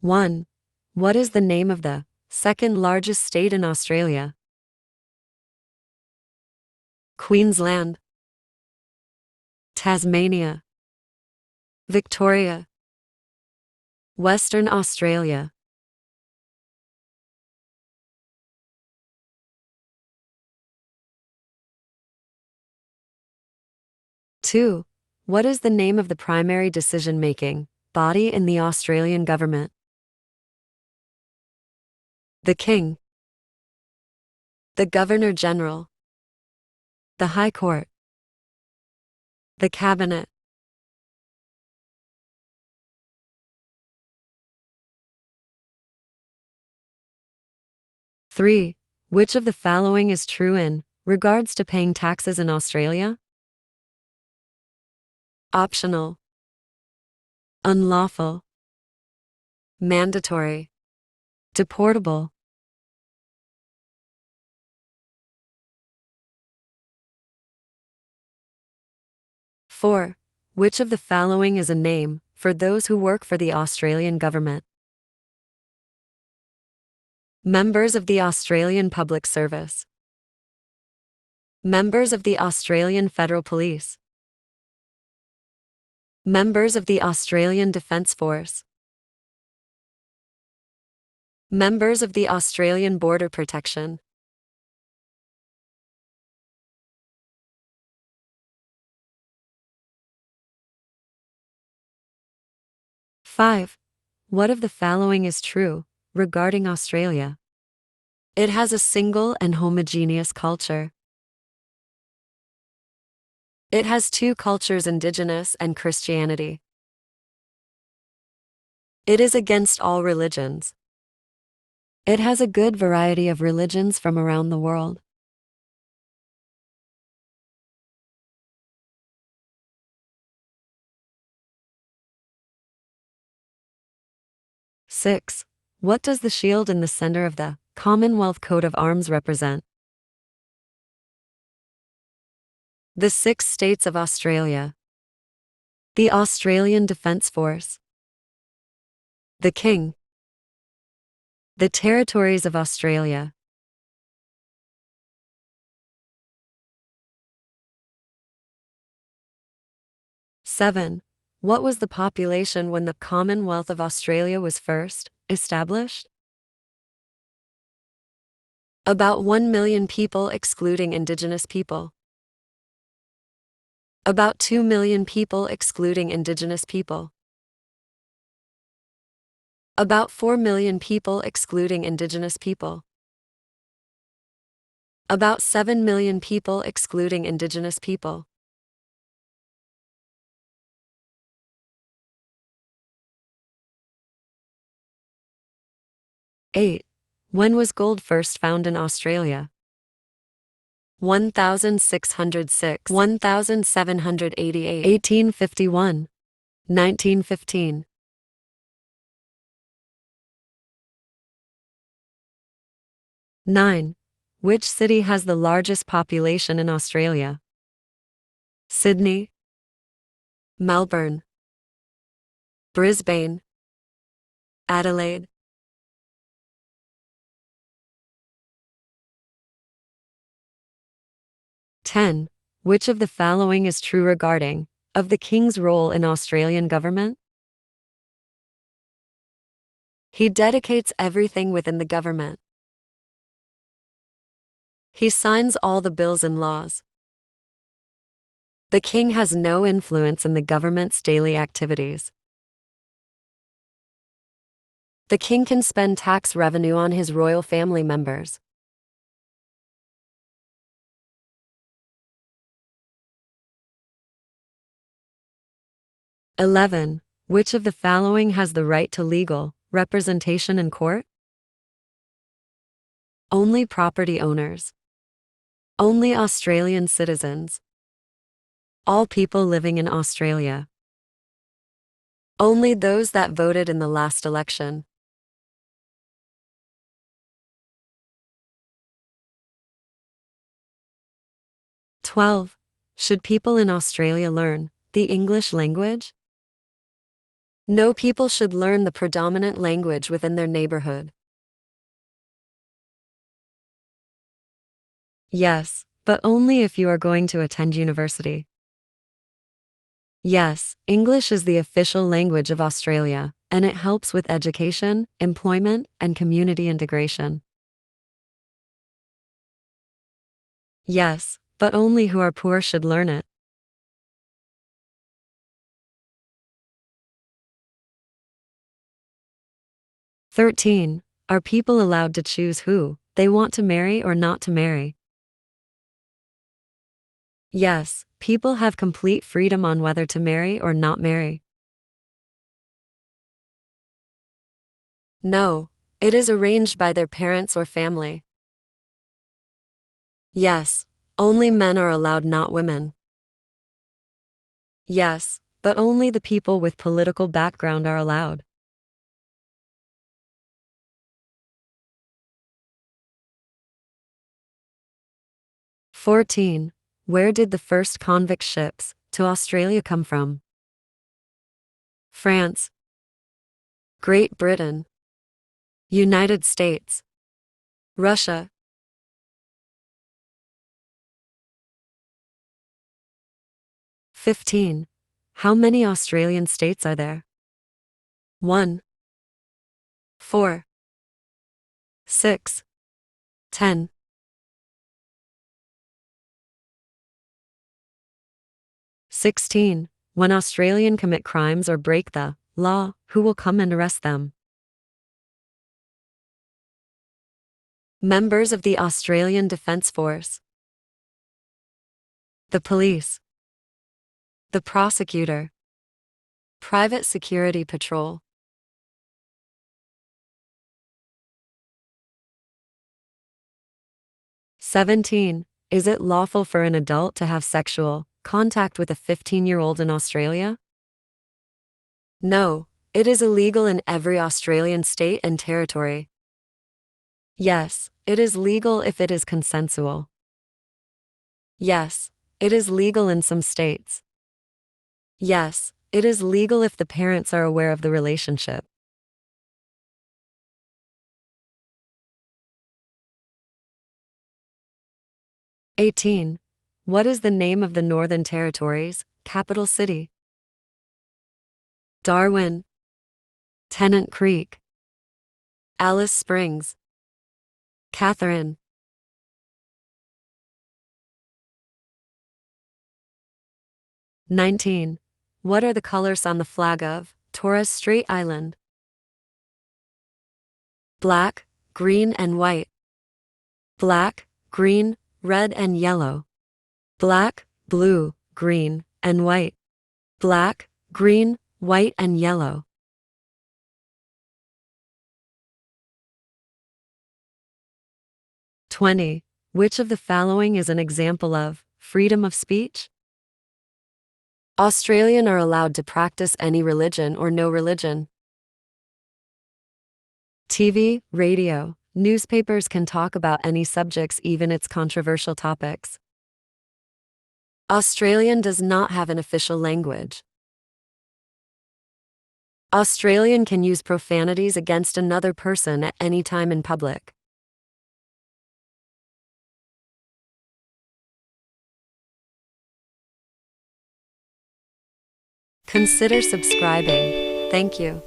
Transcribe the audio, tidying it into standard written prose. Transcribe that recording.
1. What is the name of the second largest state in Australia? Queensland, Tasmania, Victoria, Western Australia. Two. What is the name of the primary decision-making body in the Australian government? The King, the Governor-General, the High Court, the Cabinet. 3. Which of the following is true in regards to paying taxes in Australia? Optional, unlawful, mandatory, deportable. 4. Which of the following is a name for those who work for the Australian government? Members of the Australian Public Service, members of the Australian Federal Police, members of the Australian Defence Force, members of the Australian Border Protection. Five. What of the following is true regarding Australia? It has a single and homogeneous culture. It has two cultures, Indigenous and Christianity. It is against all religions. It has a good variety of religions from around the world. Six. What does the shield in the center of the Commonwealth coat of arms represent? The 6 states of Australia, the Australian Defence Force, the King, the territories of Australia. 7. What was the population when the Commonwealth of Australia was first established? About 1 million people excluding Indigenous people. About 2 million people excluding Indigenous people. About 4 million people excluding Indigenous people. About 7 million people excluding Indigenous people. 8. When was gold first found in Australia? 1606, 1788, 1851, 1915. 9. Which city has the largest population in Australia? Sydney, Melbourne, Brisbane, Adelaide. 10. Which of the following is true regarding of the King's role in Australian government? He dedicates everything within the government. He signs all the bills and laws. The King has no influence in the government's daily activities. The King can spend tax revenue on his royal family members. 11. Which of the following has the right to legal representation in court? Only property owners. Only Australian citizens. All people living in Australia. Only those that voted in the last election. 12. Should people in Australia learn the English language? No, people should learn the predominant language within their neighborhood. Yes, but only if you are going to attend university. Yes, English is the official language of Australia, and it helps with education, employment, and community integration. Yes, but only who are poor should learn it. 13. Are people allowed to choose who they want to marry or not to marry? Yes, people have complete freedom on whether to marry or not marry. No, it is arranged by their parents or family. Yes, only men are allowed, not women. Yes, but only the people with political background are allowed. Fourteen. Where did the first convict ships to Australia come from? France, Great Britain, United States, Russia. 15. How many Australian states are there? 1, 4, 6, 10. 16. When Australian commit crimes or break the law, who will come and arrest them? Members of the Australian Defence Force, the police, the prosecutor, private security patrol. 17. Is it lawful for an adult to have sexual contact with a 15-year-old in Australia? No, it is illegal in every Australian state and territory. Yes, it is legal if it is consensual. Yes, it is legal in some states. Yes, it is legal if the parents are aware of the relationship. 18. What is the name of the Northern Territory's capital city? Darwin, Tennant Creek, Alice Springs, Catherine. 19. What are the colors on the flag of Torres Strait Island? Black, green and white. Black, green, red and yellow. Black, blue, green, and white. Black, green, white and yellow. 20. Which of the following is an example of freedom of speech? Australians are allowed to practice any religion or no religion. TV, radio, newspapers can talk about any subjects, even its controversial topics. Australian does not have an official language. Australian can use profanities against another person at any time in public. Consider subscribing. Thank you.